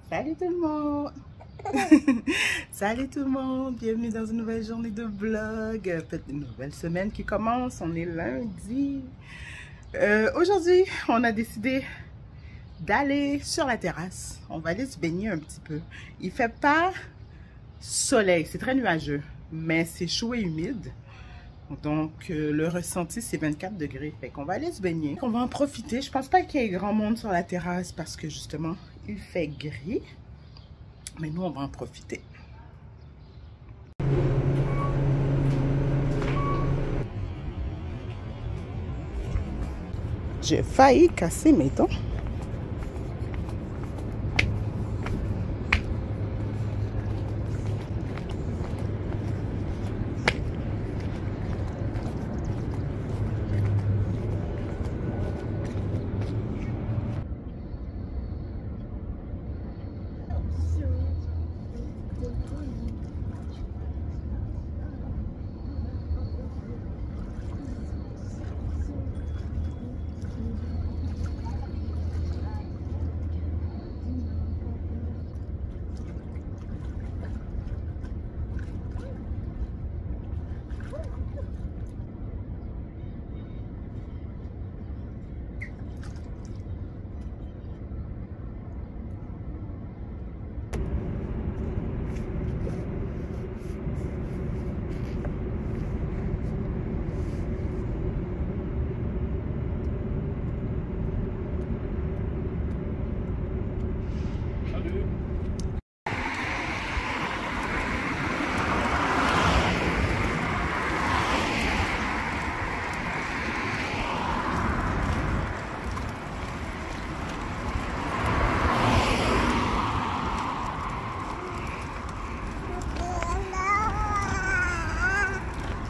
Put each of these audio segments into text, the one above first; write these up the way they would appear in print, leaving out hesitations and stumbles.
Salut tout le monde. Salut tout le monde, bienvenue dans une nouvelle journée de vlog, peut-être une nouvelle semaine qui commence, on est lundi. Aujourd'hui, on a décidé d'aller sur la terrasse, on va aller se baigner un petit peu. Il fait pas soleil, c'est très nuageux, mais c'est chaud et humide. Donc, le ressenti, c'est 24 degrés. Fait qu'on va aller se baigner. On va en profiter. Je pense pas qu'il y ait grand monde sur la terrasse parce que, justement, il fait gris. Mais nous, on va en profiter. J'ai failli casser mes dents.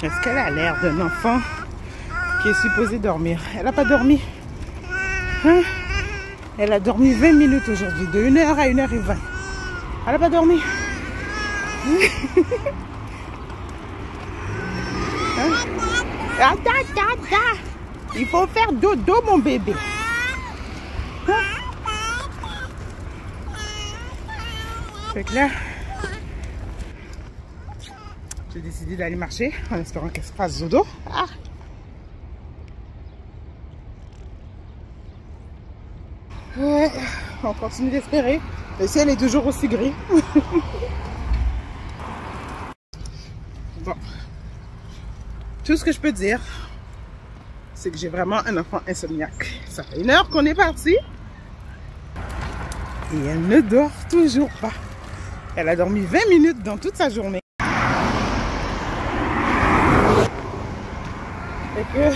Est-ce qu'elle a l'air d'un enfant qui est supposé dormir? Elle n'a pas dormi. Hein? Elle a dormi 20 minutes aujourd'hui, de 1h à 1h20. Elle n'a pas dormi. Hein? Attends. Il faut faire dodo, mon bébé. Hein? Fait que là, j'ai décidé d'aller marcher en espérant qu'elle se fasse dodo. Ah. Ouais, on continue d'espérer. Le ciel est toujours aussi gris. Bon. Tout ce que je peux dire, c'est que j'ai vraiment un enfant insomniaque. Ça fait 1h qu'on est parti. Et elle ne dort toujours pas. Elle a dormi 20 minutes dans toute sa journée. Et que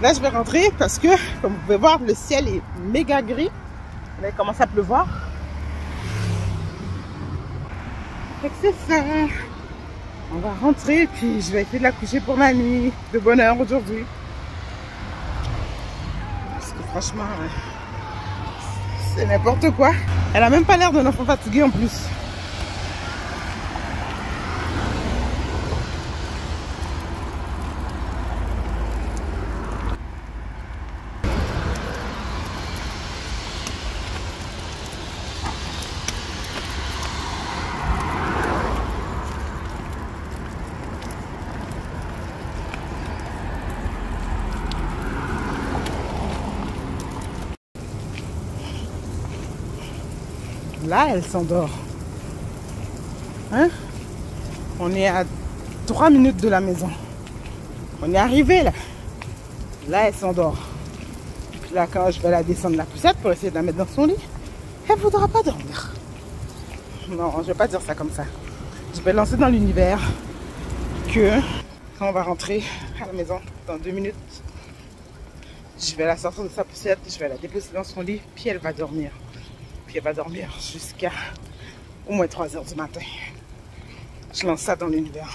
là, je vais rentrer parce que, comme vous pouvez voir, le ciel est méga gris. Là, il commence à pleuvoir. Fait que c'est ça. On va rentrer, puis je vais essayer de la coucher pour ma nuit de bonne heure aujourd'hui. Parce que franchement, c'est n'importe quoi. Elle a même pas l'air d'un enfant fatigué en plus. Là, elle s'endort. Hein? On est à 3 minutes de la maison. On est arrivé là. Là, elle s'endort. Puis là, quand je vais la descendre la poussette pour essayer de la mettre dans son lit, elle ne voudra pas dormir. Non, je ne vais pas dire ça comme ça. Je vais lancer dans l'univers que quand on va rentrer à la maison dans 2 minutes, je vais la sortir de sa poussette, je vais la déposer dans son lit, puis elle va dormir. Puis elle va dormir jusqu'à au moins 3 h du matin. Je lance ça dans l'univers.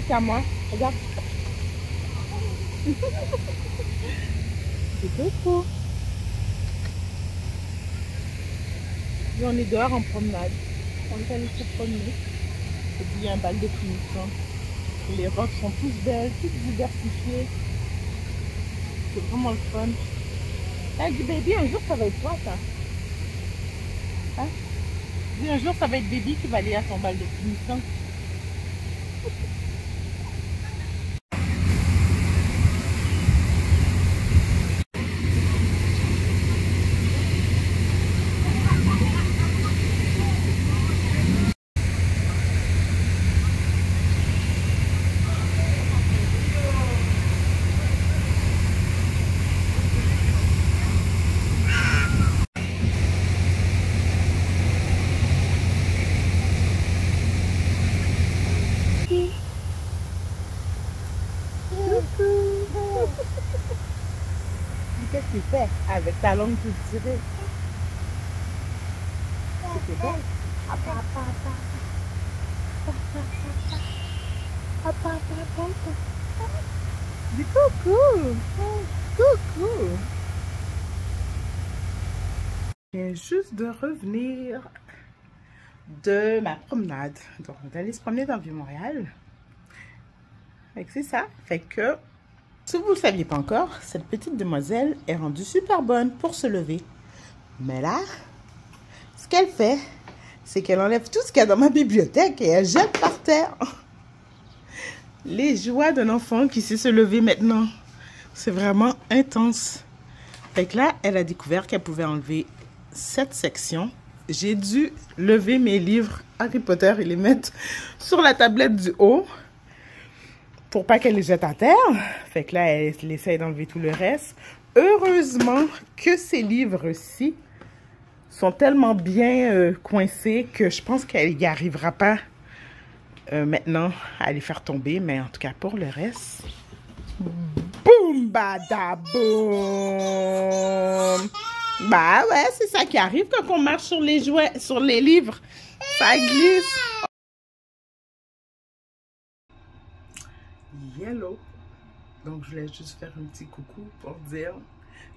qu'à moi. Regarde. C'est beaucoup. Et on est dehors en promenade. On est allé se promener. Et puis il y a un bal de finition. Les robes sont toutes belles, toutes diversifiées. C'est vraiment le fun. Elle dit, baby, un jour ça va être toi, ça. Hein? Dis, un jour ça va être baby qui va aller à son bal de finition. Qu'est-ce que tu fais avec ta langue toute tirée? C'est bon? Dis coucou! Coucou! Je viens juste de revenir de ma promenade. Donc, on est allé se promener dans le Vieux-Montréal. C'est ça. Fait que, si vous ne le saviez pas encore, cette petite demoiselle est rendue super bonne pour se lever. Mais là, ce qu'elle fait, c'est qu'elle enlève tout ce qu'il y a dans ma bibliothèque et elle jette par terre. Les joies d'un enfant qui sait se lever maintenant. C'est vraiment intense. Fait que là, elle a découvert qu'elle pouvait enlever cette section. J'ai dû lever mes livres Harry Potter et les mettre sur la tablette du haut pour pas qu'elle les jette à terre. Fait que là, elle essaye d'enlever tout le reste. Heureusement que ces livres-ci sont tellement bien coincés que je pense qu'elle n'y arrivera pas maintenant à les faire tomber. Mais en tout cas, pour le reste, boum, badaboum. Bah ouais, c'est ça qui arrive quand on marche sur les jouets, sur les livres. Ça glisse. Yellow. Donc, je voulais juste faire un petit coucou pour dire,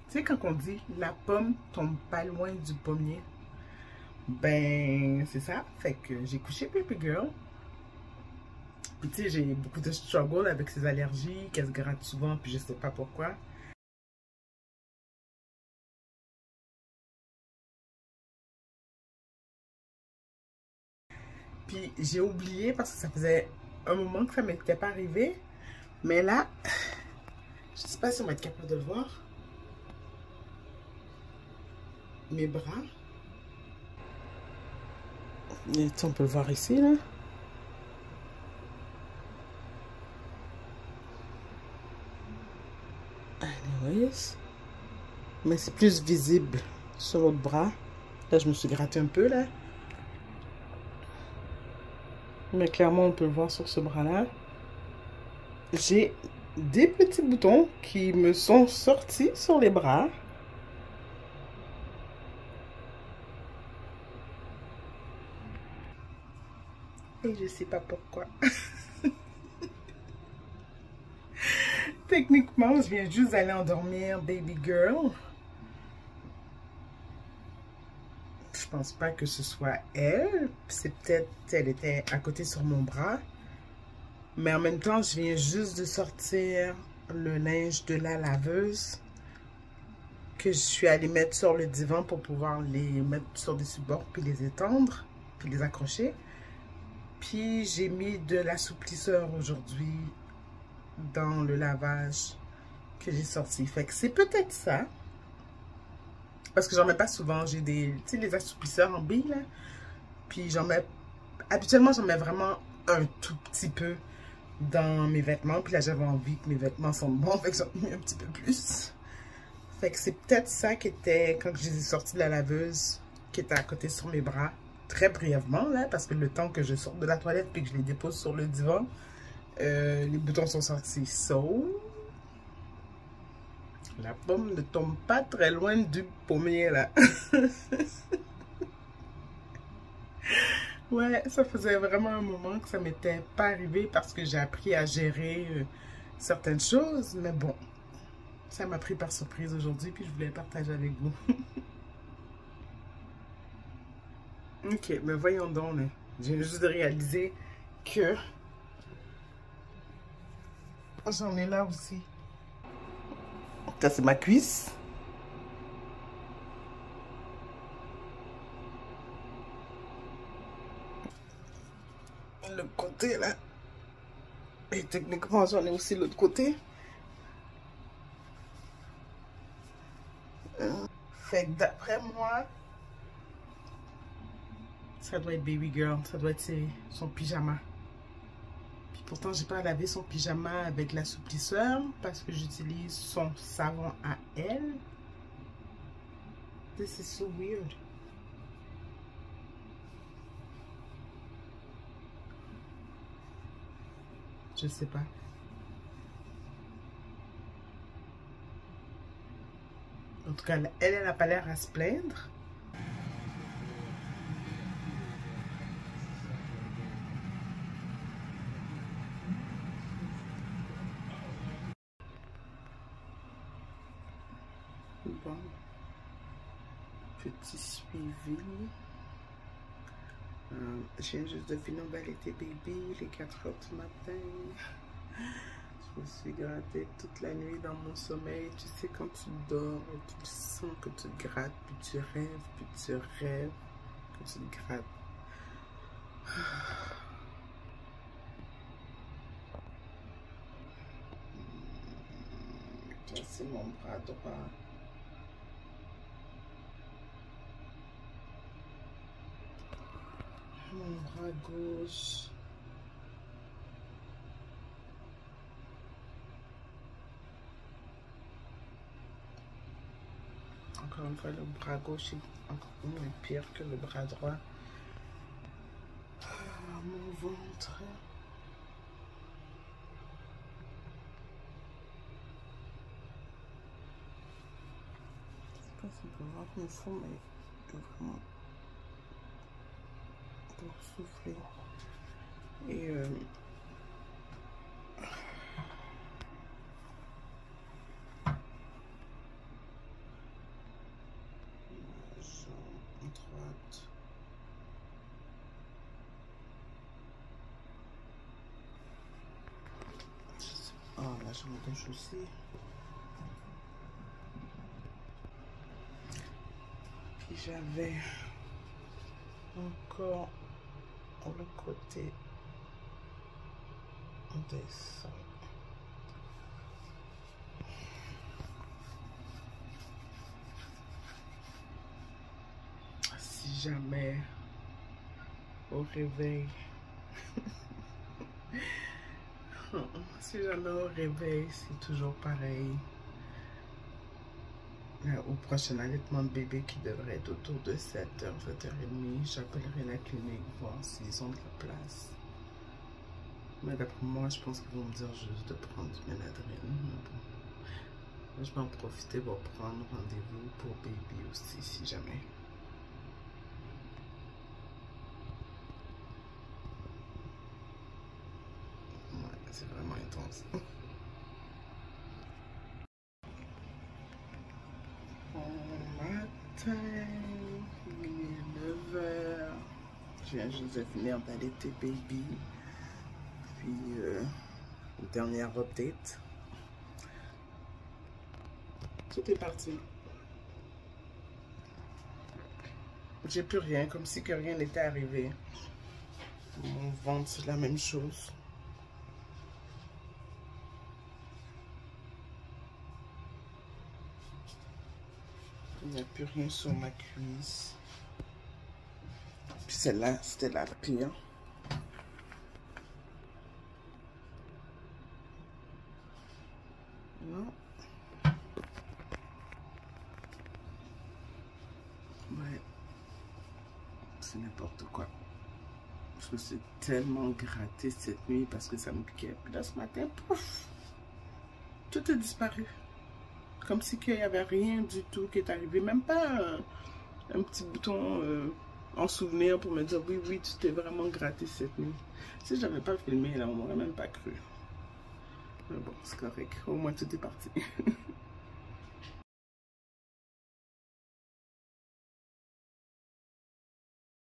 tu sais, quand on dit la pomme tombe pas loin du pommier, ben, c'est ça. Fait que j'ai couché Baby Girl. Puis, tu sais, j'ai beaucoup de struggle avec ses allergies, qu'elle se gratte souvent, puis je sais pas pourquoi. Puis, j'ai oublié parce que ça faisait un moment que ça m'était pas arrivé. Mais là, je sais pas si on va être capable de le voir. Mes bras. Et on peut le voir ici, là. Anyways. Mais c'est plus visible sur l'autre bras. Là, je me suis gratté un peu, là. Mais clairement, on peut le voir sur ce bras-là. J'ai des petits boutons qui me sont sortis sur les bras. Et je sais pas pourquoi. Techniquement, je viens juste d'aller endormir Baby Girl. Je pense pas que ce soit elle. C'est peut-être elle était à côté sur mon bras. Mais en même temps, je viens juste de sortir le linge de la laveuse que je suis allée mettre sur le divan pour pouvoir les mettre sur des supports puis les étendre puis les accrocher. Puis j'ai mis de l'assouplisseur aujourd'hui dans le lavage que j'ai sorti. Fait que c'est peut-être ça. Parce que j'en mets pas souvent. J'ai des, tu sais, les assouplisseurs en billes, là. Puis j'en mets, habituellement, j'en mets vraiment un tout petit peu dans mes vêtements. Puis là, j'avais envie que mes vêtements sont bons. Fait que j'en ai mis un petit peu plus. Fait que c'est peut-être ça qui était, quand je les ai sortis de la laveuse, qui était à côté sur mes bras. Très brièvement, là. Parce que le temps que je sorte de la toilette puis que je les dépose sur le divan, les boutons sont sortis. So, la pomme ne tombe pas très loin du pommier, là. Ouais, ça faisait vraiment un moment que ça m'était pas arrivé parce que j'ai appris à gérer certaines choses. Mais bon, ça m'a pris par surprise aujourd'hui puis je voulais partager avec vous. Ok, mais voyons donc, là. J'ai juste réalisé que j'en ai là aussi. Ça, c'est ma cuisse. Le côté, là. Et techniquement, j'en ai aussi l'autre côté. Fait que d'après moi, ça doit être Baby Girl. Ça doit être son pyjama. Puis pourtant, j'ai pas lavé son pyjama avec l'assouplisseur parce que j'utilise son savon à elle. This is so weird. Je sais pas. En tout cas, elle n'a pas l'air à se plaindre. Bon. Petit suivi. Je viens juste de finir d'allaiter bébé, les 4 heures du matin. Je me suis grattée toute la nuit dans mon sommeil. Tu sais, quand tu dors, tu sens que tu te grattes, puis tu rêves, que tu te grattes. Ça, c'est mon bras droit. Mon bras gauche. Encore une fois, le bras gauche est encore moins pire que le bras droit. Mon ventre. Je sais pas si on peut voir mon fond, mais vraiment pour souffler. Et jambe droite. Oh, la jambe gauche aussi. Puis j'avais encore le côté des seins. Si jamais au réveil, si jamais au réveil, c'est toujours pareil. Au prochain allaitement de bébé qui devrait être autour de 7h, 7h30, j'appellerai la clinique voir s'ils ont de la place. Mais d'après moi, je pense qu'ils vont me dire juste de prendre du Benadryl. Bon. Je vais en profiter pour prendre rendez-vous pour bébé aussi, si jamais. Ouais, c'est vraiment intense. Bon matin, il est 9h. Je viens juste de finir d'allaiter baby. Puis, dernière update. Tout est parti. J'ai plus rien, comme si que rien n'était arrivé. Mon ventre, c'est la même chose. Il n'y a plus rien sur ma cuisse. Puis celle-là, c'était la pire. Non. Ouais. C'est n'importe quoi. Je me suis tellement grattée cette nuit parce que ça me piquait. Puis là, ce matin, pouf! Tout a disparu. Comme si qu'il n'y avait rien du tout qui est arrivé. Même pas un petit bouton en souvenir pour me dire oui, oui, tu t'es vraiment gratté cette nuit. Si j'avais pas filmé, là, on m'aurait même pas cru. Mais bon, c'est correct. Au moins, tout est parti.